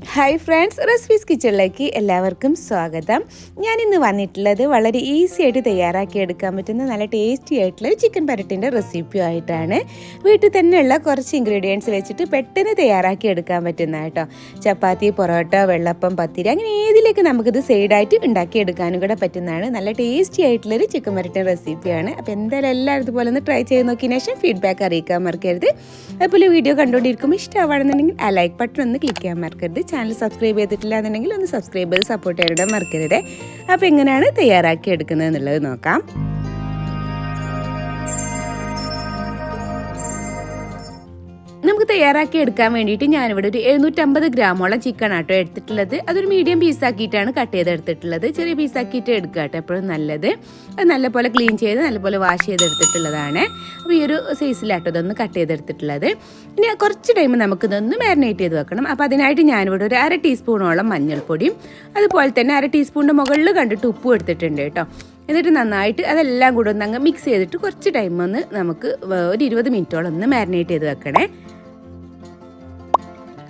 Hi friends, recipes കിച്ചണിലേക്ക് എല്ലാവർക്കും സ്വാഗതം. ഞാനിന്ന് വന്നിട്ടുള്ളത് വളരെ ഈസി ആയിട്ട് തയ്യാറാക്കി എടുക്കാൻ പറ്റുന്ന നല്ല ടേസ്റ്റി ആയിട്ടുള്ള ചിക്കൻ പരട്ടിൻ്റെ റെസിപ്പിയായിട്ടാണ്. വീട്ടിൽ തന്നെയുള്ള കുറച്ച് ഇൻഗ്രീഡിയൻസ് വെച്ചിട്ട് പെട്ടെന്ന് തയ്യാറാക്കി എടുക്കാൻ പറ്റുന്ന കേട്ടോ. ചപ്പാത്തി, പൊറോട്ട, വെള്ളപ്പം, പത്തിരി അങ്ങനെ ഏതിലേക്ക് നമുക്കിത് സൈഡായിട്ട് ഉണ്ടാക്കിയെടുക്കാനും കൂടെ പറ്റുന്നതാണ്. നല്ല ടേസ്റ്റി ആയിട്ടുള്ളൊരു ചിക്കൻ പരട്ടിൻ്റെ റെസിപ്പിയാണ്. അപ്പോൾ എന്തായാലും എല്ലാവരും ഇതുപോലെ ഒന്ന് ട്രൈ ചെയ്ത് നോക്കിയതിന് ശേഷം ഫീഡ്ബാക്ക് അറിയിക്കാൻ മറക്കരുത്. അതുപോലെ വീഡിയോ കണ്ടുകൊണ്ടിരിക്കുമ്പോൾ ഇഷ്ടമാണെന്നുണ്ടെങ്കിൽ ആ ലൈക്ക് ബട്ടൺ ഒന്ന് ക്ലിക്ക് ചെയ്യാൻ മറക്കരുത്. ചാനൽ സബ്സ്ക്രൈബ് ചെയ്തിട്ടില്ല എന്നുണ്ടെങ്കിൽ ഒന്ന് സബ്സ്ക്രൈബ് ചെയ്ത് സപ്പോർട്ട് ചെയ്യാൻ മറക്കരുത്. അപ്പോൾ എങ്ങനെയാണ് തയ്യാറാക്കി എടുക്കുന്നത് എന്നുള്ളത് നോക്കാം. നമുക്ക് തയ്യാറാക്കി എടുക്കാൻ വേണ്ടിയിട്ട് ഞാനിവിടെ ഒരു 750 ഗ്രാമോളം ചിക്കൻ ആട്ടോ എടുത്തിട്ടുള്ളത്. അതൊരു മീഡിയം പീസാക്കിയിട്ടാണ് കട്ട് ചെയ്തെടുത്തിട്ടുള്ളത്. ചെറിയ പീസാക്കിയിട്ട് എടുക്കുക കേട്ടോ, എപ്പോഴും നല്ലത്. അത് നല്ലപോലെ ക്ലീൻ ചെയ്ത് നല്ലപോലെ വാഷ് ചെയ്തെടുത്തിട്ടുള്ളതാണ്. അപ്പോൾ ഈ ഒരു സൈസിലാട്ടോ ഇതൊന്ന് കട്ട് ചെയ്തെടുത്തിട്ടുള്ളത്. ഇനി കുറച്ച് ടൈം നമുക്കിതൊന്ന് മാരിനേറ്റ് ചെയ്ത് വെക്കണം. അപ്പോൾ അതിനായിട്ട് ഞാനിവിടെ ഒരു 1/2 ടീസ്പൂണോളം മഞ്ഞൾപ്പൊടിയും അതുപോലെ തന്നെ 1/2 ടീസ്പൂണിൻ്റെ മുകളിൽ കണ്ടിട്ട് ഉപ്പും എടുത്തിട്ടുണ്ട് കേട്ടോ. എന്നിട്ട് നന്നായിട്ട് അതെല്ലാം കൂടെ ഒന്ന് അങ്ങ് മിക്സ് ചെയ്തിട്ട് കുറച്ച് ടൈം ഒന്ന് നമുക്ക് ഒരു 20 മിനിറ്റോളം ഒന്ന് മാരിനേറ്റ് ചെയ്ത് വെക്കണേ.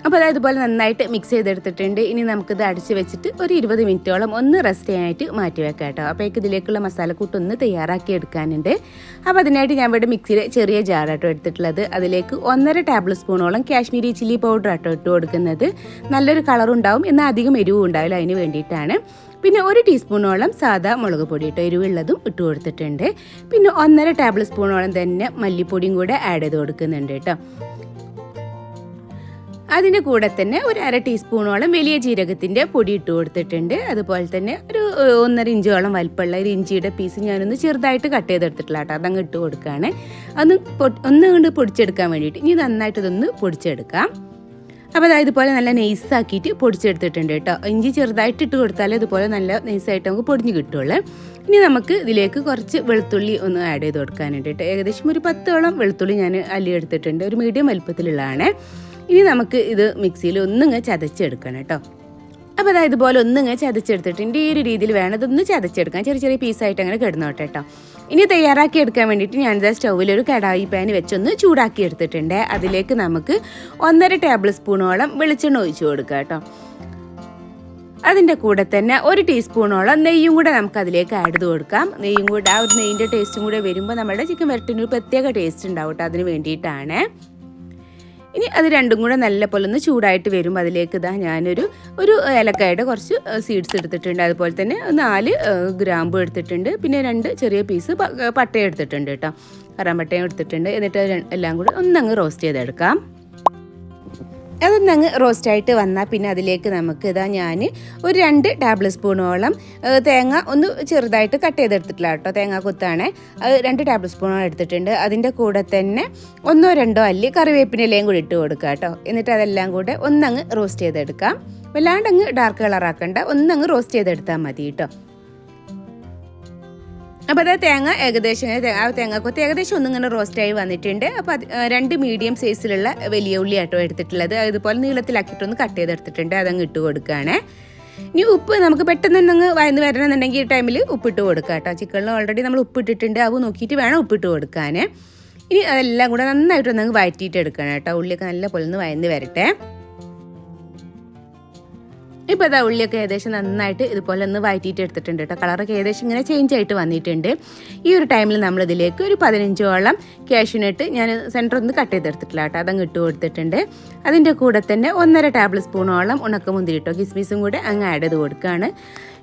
അപ്പോൾ അതായത് ഇതുപോലെ നന്നായിട്ട് മിക്സ് ചെയ്തെടുത്തിട്ടുണ്ട്. ഇനി നമുക്കിത് അടിച്ച് വെച്ചിട്ട് ഒരു 20 മിനിറ്റോളം ഒന്ന് റെസ്റ്റ് ചെയ്യാനായിട്ട് മാറ്റി വെക്കാം കേട്ടോ. അപ്പോഴേക്ക് ഇതിലേക്കുള്ള മസാലക്കൂട്ടൊന്ന് തയ്യാറാക്കി എടുക്കാനുണ്ട്. അപ്പോൾ അതിനായിട്ട് ഞാൻ ഇവിടെ മിക്സിയിലെ ചെറിയ ജാറാട്ടോ എടുത്തിട്ടുള്ളത്. അതിലേക്ക് 1.5 ടേബിൾ സ്പൂണോളം കാശ്മീരി ചില്ലി പൗഡർ ആട്ടോ ഇട്ട് കൊടുക്കുന്നത്. നല്ലൊരു കളറുണ്ടാവും, എന്നാൽ അധികം എരിവും ഉണ്ടാവില്ല, അതിന് വേണ്ടിയിട്ടാണ്. പിന്നെ 1 ടീസ്പൂണോളം സാധാ മുളക് പൊടി കേട്ടോ, എരിവുള്ളതും ഇട്ട് കൊടുത്തിട്ടുണ്ട്. പിന്നെ 1.5 ടേബിൾ സ്പൂണോളം തന്നെ മല്ലിപ്പൊടിയും കൂടെ ആഡ് ചെയ്ത് കൊടുക്കുന്നുണ്ട് കേട്ടോ. അതിൻ്റെ കൂടെ തന്നെ ഒരു 1/2 ടീസ്പൂണോളം വലിയ ജീരകത്തിൻ്റെ പൊടി ഇട്ട് കൊടുത്തിട്ടുണ്ട്. അതുപോലെ തന്നെ ഒരു 1.5 ഇഞ്ചോളം വലിപ്പമുള്ള ഒരു ഇഞ്ചിയുടെ പീസ് ഞാനൊന്ന് ചെറുതായിട്ട് കട്ട് ചെയ്തെടുത്തിട്ടില്ല കേട്ടോ, അതങ്ങ് ഇട്ട് കൊടുക്കുകയാണ്. ഒന്ന് കൊണ്ട് പൊടിച്ചെടുക്കാൻ വേണ്ടിയിട്ട് ഇനി നന്നായിട്ട് ഇതൊന്ന് പൊടിച്ചെടുക്കാം. അപ്പോൾ അതായത് ഇതുപോലെ നല്ല നൈസാക്കിയിട്ട് പൊടിച്ചെടുത്തിട്ടുണ്ട് കേട്ടോ. ഇഞ്ചി ചെറുതായിട്ട് ഇട്ട് കൊടുത്താലേ ഇതുപോലെ നല്ല നൈസായിട്ട് നമുക്ക് പൊടിഞ്ഞ് കിട്ടുള്ളൂ. ഇനി നമുക്ക് ഇതിലേക്ക് കുറച്ച് വെളുത്തുള്ളി ഒന്ന് ആഡ് ചെയ്ത് കൊടുക്കാനുണ്ട് കേട്ടോ. ഏകദേശം ഒരു 10ഓളം വെളുത്തുള്ളി ഞാൻ അല്ലി എടുത്തിട്ടുണ്ട്, ഒരു മീഡിയം വലുപ്പത്തിലുള്ളതാണ്. ഇനി നമുക്ക് ഇത് മിക്സിയിൽ ഒന്നിങ്ങ് ചതച്ചെടുക്കണം കേട്ടോ. അപ്പോൾ അതായത് ഇതുപോലെ ഒന്നിങ്ങ് ചതച്ചെടുത്തിട്ടുണ്ട്. ഈ ഒരു രീതിയിൽ വേണം ഇതൊന്ന് ചതച്ചെടുക്കാൻ. ചെറിയ ചെറിയ പീസായിട്ട് അങ്ങനെ കിടന്നോട്ടെ കേട്ടോ. ഇനി തയ്യാറാക്കി എടുക്കാൻ വേണ്ടിയിട്ട് ഞാനിത് സ്റ്റൗവിൽ ഒരു കടായി പാൻ വെച്ചൊന്ന് ചൂടാക്കി എടുത്തിട്ടുണ്ട്. അതിലേക്ക് നമുക്ക് 1.5 ടേബിൾ സ്പൂണോളം വെളിച്ചെണ്ണ ഒഴിച്ച് കൊടുക്കുക കേട്ടോ. അതിൻ്റെ കൂടെ തന്നെ 1 ടീസ്പൂണോളം നെയ്യും കൂടെ നമുക്ക് അതിലേക്ക് ആഡ് ചെയ്ത് കൊടുക്കാം. നെയ്യും കൂടെ ആ ഒരു നെയ്യിൻ്റെ ടേസ്റ്റും കൂടെ വരുമ്പോൾ നമ്മുടെ ചിക്കൻ വരട്ടിന് ഒരു പ്രത്യേക ടേസ്റ്റ് ഉണ്ടാവും കേട്ടോ, അതിന് വേണ്ടിയിട്ടാണ്. ഇനി അത് രണ്ടും കൂടെ നല്ല പോലെ ഒന്ന് ചൂടായിട്ട് വരുമ്പോൾ അതിലേക്ക് ഞാനൊരു ഏലക്കായുടെ കുറച്ച് സീഡ്സ് എടുത്തിട്ടുണ്ട്. അതുപോലെ തന്നെ 4 ഗ്രാമ്പു എടുത്തിട്ടുണ്ട്. പിന്നെ 2 ചെറിയ പീസ് പട്ട എടുത്തിട്ടുണ്ട് കേട്ടോ, കറാമ്പട്ടയും എടുത്തിട്ടുണ്ട്. എന്നിട്ട് എല്ലാം കൂടെ ഒന്നങ്ങ് റോസ്റ്റ് ചെയ്തെടുക്കാം. അതൊന്നങ്ങ് റോസ്റ്റായിട്ട് വന്നാൽ പിന്നെ അതിലേക്ക് നമുക്ക് ഞാൻ ഒരു 2 ടേബിൾ സ്പൂണോളം തേങ്ങ ഒന്ന് ചെറുതായിട്ട് കട്ട് ചെയ്തെടുത്തിട്ടില്ല കേട്ടോ, തേങ്ങ കൊത്താണ്. അത് 2 ടേബിൾ സ്പൂണോളം എടുത്തിട്ടുണ്ട്. അതിൻ്റെ കൂടെ തന്നെ 1-2 അല്ലി കറിവേപ്പിനിലയും കൂടി ഇട്ട് കൊടുക്കുക കേട്ടോ. എന്നിട്ട് അതെല്ലാം കൂടെ ഒന്നങ്ങ് റോസ്റ്റ് ചെയ്തെടുക്കാം. വല്ലാണ്ടങ്ങ് ഡാർക്ക് കളറാക്കണ്ട, ഒന്നങ്ങ് റോസ്റ്റ് ചെയ്തെടുത്താൽ മതി കേട്ടോ. അപ്പോൾ അത് തേങ്ങ ഏകദേശം ആ തേങ്ങക്കൊത്ത് ഏകദേശം ഒന്നിങ്ങനെ റോസ്റ്റായി വന്നിട്ടുണ്ട്. അപ്പോൾ 2 മീഡിയം സൈസിലുള്ള വലിയ ഉള്ളി ആട്ടോ എടുത്തിട്ടുള്ളത്. അതുപോലെ നീളത്തിലാക്കിയിട്ടൊന്ന് കട്ട് ചെയ്തെടുത്തിട്ടുണ്ട്. അതങ്ങ് ഇട്ട് കൊടുക്കുകയാണ്. ഇനി ഉപ്പ് നമുക്ക് പെട്ടെന്ന് തന്നെ വയന്ന് വരണമെന്നുണ്ടെങ്കിൽ ഈ ടൈമിൽ ഉപ്പിട്ട് കൊടുക്കുക കേട്ടോ. ചിക്കനിൽ ഓൾറെഡി നമ്മൾ ഉപ്പിട്ടിട്ടുണ്ട്, അത് നോക്കിയിട്ട് വേണം ഉപ്പിട്ട് കൊടുക്കാൻ. ഇനി അതെല്ലാം കൂടെ നന്നായിട്ടൊന്നങ്ങ് വഴറ്റിയിട്ട് എടുക്കണം കേട്ടോ. ഉള്ളിയൊക്കെ നല്ല പോലെ ഒന്ന് വയന്ന് വരട്ടെ. ഇപ്പോൾ അതാ ഉള്ളിയൊക്കെ ഏകദേശം നന്നായിട്ട് ഇതുപോലെ ഒന്ന് വഴറ്റിയിട്ട് എടുത്തിട്ടുണ്ട് കേട്ടോ. കളറൊക്കെ ഏകദേശം ഇങ്ങനെ ചേഞ്ച് ആയിട്ട് വന്നിട്ടുണ്ട്. ഈ ഒരു ടൈമിൽ നമ്മളിതിലേക്ക് ഒരു 15ഓളം കാഷ്യൂനട്ട് ഞാൻ സെൻറ്റർ ഒന്ന് കട്ട് ചെയ്തെടുത്തിട്ടില്ല കേട്ടോ, അതങ്ങ് ഇട്ട് കൊടുത്തിട്ടുണ്ട്. അതിൻ്റെ കൂടെ തന്നെ 1.5 ടേബിൾ സ്പൂണോളം ഉണക്കമുന്തിരി കേട്ടോ, കിസ്മിസും കൂടെ അങ്ങ് ആഡ് ചെയ്ത് കൊടുക്കുകയാണ്.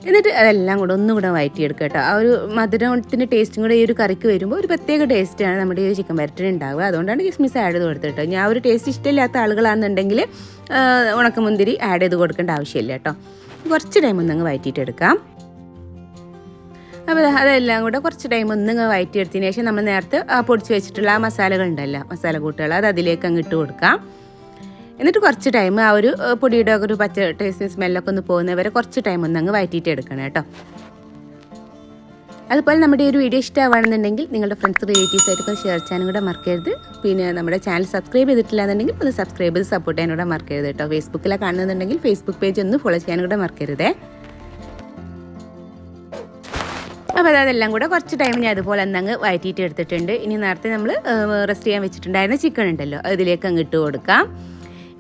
എന്നിട്ട് അതെല്ലാം കൂടെ ഒന്നും കൂടെ വഴറ്റിയെടുക്കുക കേട്ടോ. ആ ഒരു മധുരത്തിൻ്റെ ടേസ്റ്റും കൂടെ ഈ ഒരു കറിക്ക് വരുമ്പോൾ ഒരു പ്രത്യേക ടേസ്റ്റാണ് നമ്മുടെ ഈ ചിക്കൻ വരട്ടിന് ഉണ്ടാവുക. അതുകൊണ്ടാണ് കിസ്മിസ് ആഡ് ചെയ്ത് കൊടുത്തിട്ട്. ഞാൻ ഒരു ടേസ്റ്റ് ഇഷ്ടമില്ലാത്ത ആളുകളാണെന്നുണ്ടെങ്കിൽ ഉണക്കമുന്തിരി ആഡ് ചെയ്ത് കൊടുക്കേണ്ട ആവശ്യമില്ല കേട്ടോ. കുറച്ച് ടൈം ഒന്നങ്ങ് വഴറ്റിയിട്ടെടുക്കാം. അപ്പോൾ അതെല്ലാം കൂടെ കുറച്ച് ടൈം ഒന്നങ്ങ് വഴറ്റിയെടുത്തതിന് ശേഷം നമ്മൾ നേരത്തെ പൊടിച്ച് വെച്ചിട്ടുള്ള ആ മസാലകളുണ്ടല്ലോ, മസാലക്കൂട്ടുകൾ, അത് അതിലേക്ക് അങ്ങ് ഇട്ട് കൊടുക്കാം. എന്നിട്ട് കുറച്ച് ടൈം ആ ഒരു പൊടിയുടെ ഒരു പച്ച ടേസ്റ്റ് സ്മെല്ലൊക്കെ ഒന്ന് പോകുന്നവരെ കുറച്ച് ടൈം ഒന്നങ്ങ് വഴറ്റിയിട്ട് എടുക്കണം കേട്ടോ. അതുപോലെ നമ്മുടെ ഈ ഒരു വീഡിയോ ഇഷ്ടമാണെന്നുണ്ടെങ്കിൽ നിങ്ങളുടെ ഫ്രണ്ട്സ് റിലേറ്റീവ്സ് ആയിട്ടൊക്കെ ഷെയർ ചെയ്യാനും കൂടെ മറക്കരുത്. പിന്നെ നമ്മുടെ ചാനൽ സബ്സ്ക്രൈബ് ചെയ്തിട്ടില്ല എന്നുണ്ടെങ്കിൽ ഒന്ന് സബ്സ്ക്രൈബ് ചെയ്ത് സപ്പോർട്ട് ചെയ്യാനും കൂടെ മറക്കരുത് കേട്ടോ. ഫേസ്ബുക്കിലാണ് കാണുന്നുണ്ടെങ്കിൽ ഫേസ്ബുക്ക് പേജ് ഒന്ന് ഫോളോ ചെയ്യാനും കൂടെ മറക്കരുതേ. അപ്പോൾ അതെല്ലാം കൂടെ കുറച്ച് ടൈം ഞാൻ അതുപോലെ ഒന്നങ്ങ് വഴറ്റിയിട്ട് എടുത്തിട്ടുണ്ട്. ഇനി നേരത്തെ നമ്മൾ റെസ്റ്റ് ചെയ്യാൻ വെച്ചിട്ടുണ്ടായിരുന്ന ചിക്കൻ ഉണ്ടല്ലോ, അതിലേക്ക് അങ്ങ് ഇട്ട് കൊടുക്കാം.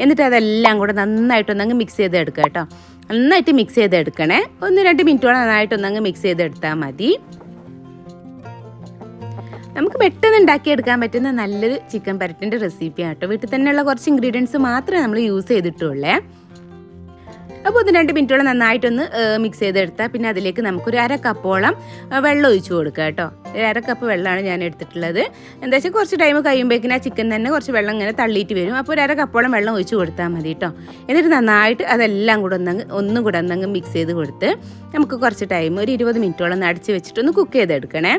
എന്നിട്ട് അതെല്ലാം കൂടെ നന്നായിട്ടൊന്നങ്ങ് മിക്സ് ചെയ്തെടുക്കുക കേട്ടോ. നന്നായിട്ട് മിക്സ് ചെയ്തെടുക്കണേ. 1-2 മിനിറ്റോളം നന്നായിട്ടൊന്നങ്ങ് മിക്സ് ചെയ്തെടുത്താൽ മതി. നമുക്ക് പെട്ടെന്ന് ഉണ്ടാക്കിയെടുക്കാൻ പറ്റുന്ന നല്ലൊരു ചിക്കൻ പരട്ടിൻ്റെ റെസിപ്പിയാണ് കേട്ടോ. വീട്ടിൽ തന്നെയുള്ള കുറച്ച് ഇൻഗ്രീഡിയൻസ് മാത്രമേ നമ്മൾ യൂസ് ചെയ്തിട്ടുള്ളൂ. അപ്പോൾ 1-2 മിനിറ്റോളം നന്നായിട്ടൊന്ന് മിക്സ് ചെയ്തെടുത്താൽ പിന്നെ അതിലേക്ക് നമുക്കൊരു 1/2 കപ്പോളം വെള്ളം ഒഴിച്ചു കൊടുക്കുക കേട്ടോ. 1/2 കപ്പ് വെള്ളമാണ് ഞാൻ എടുത്തിട്ടുള്ളത്. എന്താ വെച്ചാൽ കുറച്ച് ടൈം കഴിയുമ്പോഴേക്കും ആ ചിക്കൻ തന്നെ കുറച്ച് വെള്ളം ഇങ്ങനെ തള്ളിയിട്ട് വരും. അപ്പോൾ 1/2 കപ്പോളം വെള്ളം ഒഴിച്ചു കൊടുത്താൽ മതി കേട്ടോ. എന്നിട്ട് നന്നായിട്ട് അതെല്ലാം കൂടെ ഒന്നും കൂടെ മിക്സ് ചെയ്ത് കൊടുത്ത് നമുക്ക് കുറച്ച് ടൈം ഒരു 20 മിനിറ്റോളം ഒന്ന് അടച്ച് വെച്ചിട്ടൊന്ന് കുക്ക് ചെയ്തെടുക്കണേ.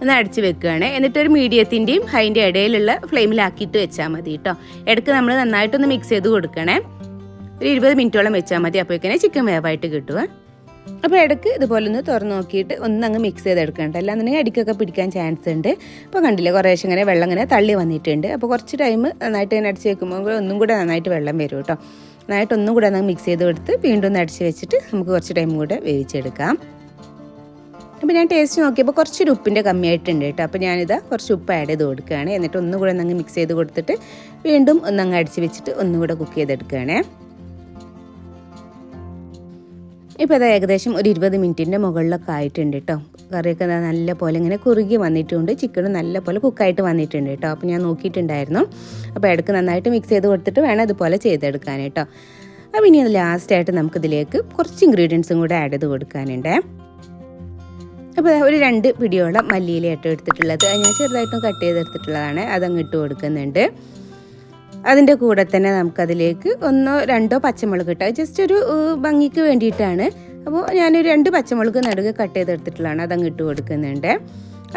ഒന്ന് അടിച്ച് വെക്കുകയാണ്. എന്നിട്ടൊരു മീഡിയത്തിൻ്റെയും ഹൈൻ്റെ ഇടയിലുള്ള ഫ്ലെയിമിലാക്കിയിട്ട് വെച്ചാൽ മതി കേട്ടോ. ഇടയ്ക്ക് നമ്മൾ നന്നായിട്ടൊന്ന് മിക്സ് ചെയ്ത് കൊടുക്കണേ. ഒരു 20 മിനിറ്റോളം വെച്ചാൽ മതി. അപ്പോഴേക്കും ചിക്കൻ വേവായിട്ട് കിട്ടുക. അപ്പോൾ ഇടയ്ക്ക് ഇതുപോലെ ഒന്ന് തുറന്ന് നോക്കിയിട്ട് ഒന്നങ്ങ് മിക്സ് ചെയ്തെടുക്കണ്ട. അല്ലാന്നുണ്ടെങ്കിൽ അടിക്കൊക്കെ പിടിക്കാൻ ചാൻസ് ഉണ്ട്. അപ്പോൾ കണ്ടില്ലേ, കുറേശ്ശെ ഇങ്ങനെ വെള്ളം ഇങ്ങനെ തള്ളി വന്നിട്ടുണ്ട്. അപ്പോൾ കുറച്ച് ടൈം നന്നായിട്ട് ഇങ്ങനെ അടിച്ച് വെക്കുമ്പോൾ ഒന്നും കൂടെ നന്നായിട്ട് വെള്ളം വരും കേട്ടോ. നന്നായിട്ട് ഒന്നും കൂടെ ഒന്ന് മിക്സ് ചെയ്ത് കൊടുത്ത് വീണ്ടും ഒന്ന് അടിച്ച് വെച്ചിട്ട് നമുക്ക് കുറച്ച് ടൈം കൂടെ വേവിച്ചെടുക്കാം. അപ്പോൾ ഞാൻ ടേസ്റ്റ് നോക്കിയപ്പോൾ കുറച്ചൊരു ഉപ്പിൻ്റെ കമ്മിയായിട്ടുണ്ട് കേട്ടോ. അപ്പോൾ ഞാനിതാ കുറച്ച് ഉപ്പ് ആഡ് ചെയ്ത് കൊടുക്കുകയാണ്. എന്നിട്ട് ഒന്നുകൂടെ ഒന്നങ്ങ് മിക്സ് ചെയ്ത് കൊടുത്തിട്ട് വീണ്ടും ഒന്നങ്ങ് അടിച്ച് വെച്ചിട്ട് ഒന്നുകൂടെ കുക്ക് ചെയ്തെടുക്കുകയാണ്. ഇപ്പോൾ അത് ഏകദേശം ഒരു 20 മിനിറ്റിൻ്റെ മുകളിലൊക്കെ ആയിട്ടുണ്ട് കേട്ടോ. കറിയൊക്കെ നല്ല പോലെ ഇങ്ങനെ കുറുകി വന്നിട്ടുണ്ട്. ചിക്കനും നല്ല പോലെ കുക്കായിട്ട് വന്നിട്ടുണ്ട് കേട്ടോ. അപ്പോൾ ഞാൻ നോക്കിയിട്ടുണ്ടായിരുന്നു. അപ്പോൾ ഇടയ്ക്ക് നന്നായിട്ട് മിക്സ് ചെയ്ത് കൊടുത്തിട്ട് വേണം അതുപോലെ ചെയ്തെടുക്കാൻ കേട്ടോ. അപ്പോൾ ഇനി ലാസ്റ്റായിട്ട് നമുക്കിതിലേക്ക് കുറച്ച് ഇൻഗ്രീഡിയൻസും കൂടെ ആഡ് ചെയ്ത് കൊടുക്കാനുണ്ട്. അപ്പോൾ ഒരു 2 പിടിയോളം മല്ലിയിലയായിട്ട് എടുത്തിട്ടുള്ളത് ഞാൻ ചെറുതായിട്ടും കട്ട് ചെയ്തെടുത്തിട്ടുള്ളതാണ്. അതങ്ങ് ഇട്ട് കൊടുക്കുന്നുണ്ട്. അതിൻ്റെ കൂടെ തന്നെ നമുക്കതിലേക്ക് 1-2 പച്ചമുളക് ഇട്ടാൽ ജസ്റ്റ് ഒരു ഭംഗിക്ക് വേണ്ടിയിട്ടാണ്. അപ്പോൾ ഞാനൊരു 2 പച്ചമുളക് നടുക്ക് കട്ട് ചെയ്തെടുത്തിട്ടുള്ളതാണ്. അതങ്ങ് ഇട്ട് കൊടുക്കുന്നുണ്ട്.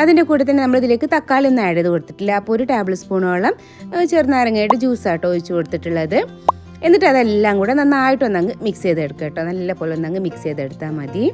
അതിൻ്റെ കൂടെ തന്നെ നമ്മളിതിലേക്ക് തക്കാളി ഒന്നും ആഡ് ചെയ്ത് കൊടുത്തിട്ടില്ല. അപ്പോൾ ഒരു ടേബിൾ സ്പൂണോളം ചെറുനാരങ്ങയുടെ ജ്യൂസാട്ടോ ഒഴിച്ച് കൊടുത്തിട്ടുള്ളത്. എന്നിട്ട് അതെല്ലാം കൂടെ നന്നായിട്ടൊന്നങ്ങ് മിക്സ് ചെയ്തെടുക്കുക കേട്ടോ. നല്ല പോലെ ഒന്നങ്ങ് മിക്സ് ചെയ്തെടുത്താൽ മതി.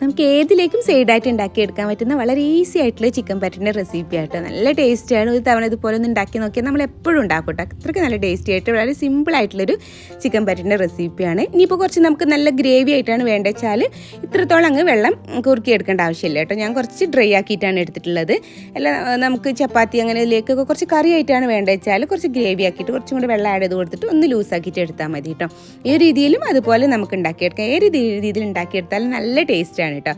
നമുക്ക് ഏതിലേക്കും സൈഡായിട്ട് ഉണ്ടാക്കിയെടുക്കാൻ പറ്റുന്ന വളരെ ഈസി ആയിട്ടുള്ള ചിക്കൻ പരട്ടിൻ്റെ റെസിപ്പി ആയിട്ട് നല്ല ടേസ്റ്റിയാണ്. ഒരു തവണ ഇതുപോലെ ഒന്ന് ഉണ്ടാക്കി നോക്കിയാൽ നമ്മൾ എപ്പോഴും ഉണ്ടാക്കും കേട്ടോ. അത്രയ്ക്ക് നല്ല ടേസ്റ്റി ആയിട്ട് വളരെ സിമ്പിളായിട്ടുള്ളൊരു ചിക്കൻ പരട്ടിൻ്റെ റെസിപ്പിയാണ്. ഇനിയിപ്പോൾ കുറച്ച് നമുക്ക് നല്ല ഗ്രേവി ആയിട്ടാണ് വേണ്ടത് വെച്ചാൽ ഇത്രത്തോളം അങ്ങ് വെള്ളം കുറുക്കിയെടുക്കേണ്ട ആവശ്യമില്ല കേട്ടോ. ഞാൻ കുറച്ച് ഡ്രൈ ആക്കിയിട്ടാണ് എടുത്തിട്ടുള്ളത്. അല്ല നമുക്ക് ചപ്പാത്തി അങ്ങനെ ഇതിലേക്കൊക്കെ കുറച്ച് കറി ആയിട്ടാണ് വേണ്ടത് വെച്ചാൽ കുറച്ച് ഗ്രേവി ആക്കിയിട്ട് കുറച്ചും കൂടി വെള്ളം ആഡ് ചെയ്ത് കൊടുത്തിട്ട് ഒന്ന് ലൂസാക്കിയിട്ട് എടുത്താൽ മതി കേട്ടോ. ഈ രീതിയിലും അതുപോലെ നമുക്ക് ഉണ്ടാക്കിയെടുക്കാം. ഏത് രീതിയിൽ ഉണ്ടാക്കിയെടുത്താലും നല്ല ടേസ്റ്റാണ് കേട്ടോ.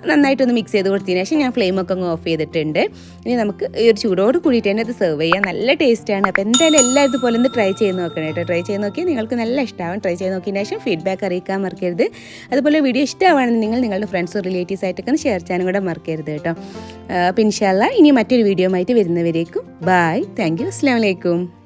നന്നായിട്ടൊന്ന് മിക്സ് ചെയ്ത് കൊടുത്തതിന് ശേഷം ഞാൻ ഫ്ലെയിമൊക്കെ അങ്ങ് ഓഫ് ചെയ്തിട്ടുണ്ട്. ഇനി നമുക്ക് ഈ ഒരു ചൂടോട് കൂടിയിട്ട് തന്നെ അത് സെർവ് ചെയ്യാം. നല്ല ടേസ്റ്റാണ്. അപ്പോൾ എന്തായാലും എല്ലാവരും ഇതുപോലെ ഒന്ന് ട്രൈ ചെയ്ത് നോക്കണം കേട്ടോ. ട്രൈ ചെയ്ത് നോക്കിയാൽ നിങ്ങൾക്ക് നല്ല ഇഷ്ടമാവും. ട്രൈ ചെയ്ത് നോക്കിയതിന് ശേഷം ഫീഡ്ബാക്ക് അറിയിക്കാൻ മറക്കരുത്. അതുപോലെ വീഡിയോ ഇഷ്ടമാണെന്ന് നിങ്ങളുടെ ഫ്രണ്ട്സും റിലേറ്റീവ്സ് ആയിട്ടൊക്കെ ഒന്ന് ഷെയർ ചെയ്യാനും കൂടെ മറക്കരുത് കേട്ടോ. അപ്പോൾ ഇൻഷാ അല്ലാഹ് ഇനി മറ്റൊരു വീഡിയോ ആയിട്ട് വരുന്നവരേക്കും ബൈ. Thank you. അസ്സലാമു അലൈക്കും.